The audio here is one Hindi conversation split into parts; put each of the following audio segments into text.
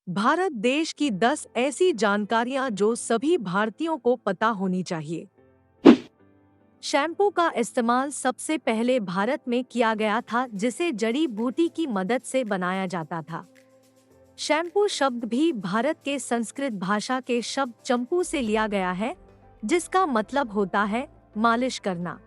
भारत देश की 10 ऐसी जानकारियां जो सभी भारतीयों को पता होनी चाहिए। शैम्पू का इस्तेमाल सबसे पहले भारत में किया गया था, जिसे जड़ी बूटी की मदद से बनाया जाता था। शैम्पू शब्द भी भारत के संस्कृत भाषा के शब्द चंपू से लिया गया है, जिसका मतलब होता है मालिश करना।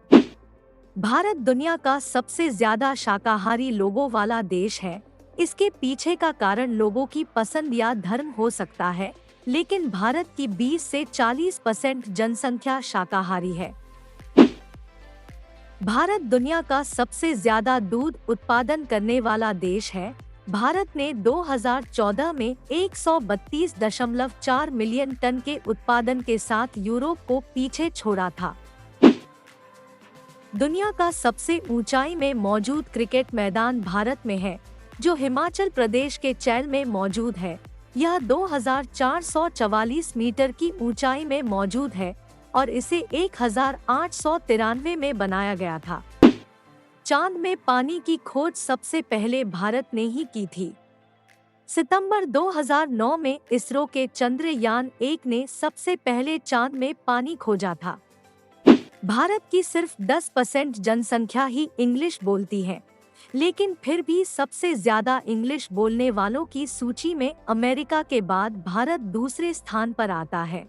भारत दुनिया का सबसे ज्यादा शाकाहारी लोगों वाला देश है। इसके पीछे का कारण लोगों की पसंद या धर्म हो सकता है, लेकिन भारत की 20 से 40% जनसंख्या शाकाहारी है। भारत दुनिया का सबसे ज्यादा दूध उत्पादन करने वाला देश है। भारत ने 2014 में 132.4 मिलियन टन के उत्पादन के साथ यूरोप को पीछे छोड़ा था। दुनिया का सबसे ऊंचाई में मौजूद क्रिकेट मैदान भारत में है, जो हिमाचल प्रदेश के चैल में मौजूद है। यह 2444 मीटर की ऊंचाई में मौजूद है और इसे 1893 में बनाया गया था। चांद में पानी की खोज सबसे पहले भारत ने ही की थी। सितंबर 2009 में इसरो के चंद्रयान-1 ने सबसे पहले चांद में पानी खोजा था। भारत की सिर्फ 10% जनसंख्या ही इंग्लिश बोलती है, लेकिन फिर भी सबसे ज्यादा इंग्लिश बोलने वालों की सूची में अमेरिका के बाद भारत दूसरे स्थान पर आता है।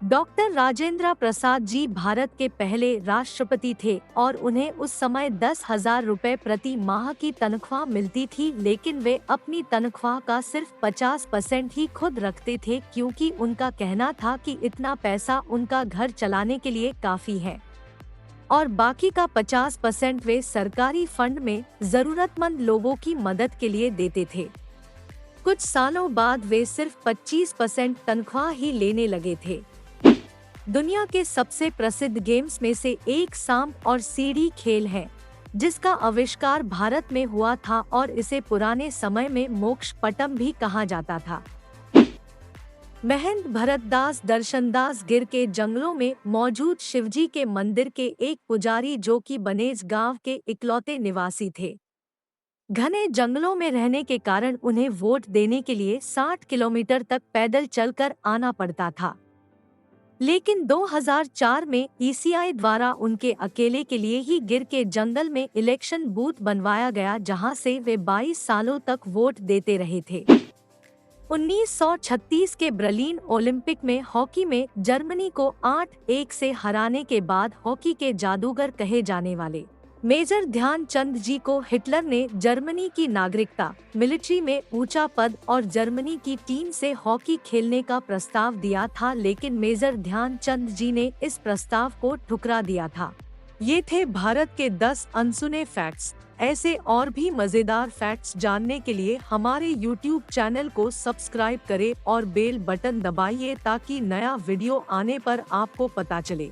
डॉक्टर राजेंद्र प्रसाद जी भारत के पहले राष्ट्रपति थे और उन्हें उस समय 10,000 रुपए प्रति माह की तनख्वाह मिलती थी, लेकिन वे अपनी तनख्वाह का सिर्फ 50% ही खुद रखते थे, क्योंकि उनका कहना था कि इतना पैसा उनका घर चलाने के लिए काफी है और बाकी का 50% वे सरकारी फंड में जरूरतमंद लोगों की मदद के लिए देते थे। कुछ सालों बाद वे सिर्फ 25% तनख्वाह ही लेने लगे थे। दुनिया के सबसे प्रसिद्ध गेम्स में से एक सांप और सीढ़ी खेल है, जिसका आविष्कार भारत में हुआ था और इसे पुराने समय में मोक्ष पटम भी कहा जाता था। महंत भरतदास दर्शनदास गिर के जंगलों में मौजूद शिवजी के मंदिर के एक पुजारी, जो कि बनेज गांव के इकलौते निवासी थे। घने जंगलों में रहने के कारण उन्हें वोट देने के लिए 60 किलोमीटर तक पैदल चलकर आना पड़ता था, लेकिन 2004 में ईसीआई द्वारा उनके अकेले के लिए ही गिर के जंगल में इलेक्शन बूथ बनवाया गया, जहां से वे 22 सालों तक वोट देते रहे थे। 1936 के बर्लिन ओलंपिक में हॉकी में जर्मनी को 8-1 से हराने के बाद हॉकी के जादूगर कहे जाने वाले मेजर ध्यानचंद जी को हिटलर ने जर्मनी की नागरिकता, मिलिट्री में ऊंचा पद और जर्मनी की टीम से हॉकी खेलने का प्रस्ताव दिया था, लेकिन मेजर ध्यानचंद जी ने इस प्रस्ताव को ठुकरा दिया था। ये थे भारत के 10 अनसुने फैक्ट्स। ऐसे और भी मजेदार फैक्ट्स जानने के लिए हमारे YouTube चैनल को सब्सक्राइब करें और बेल बटन दबाइए, ताकि नया वीडियो आने पर आपको पता चले।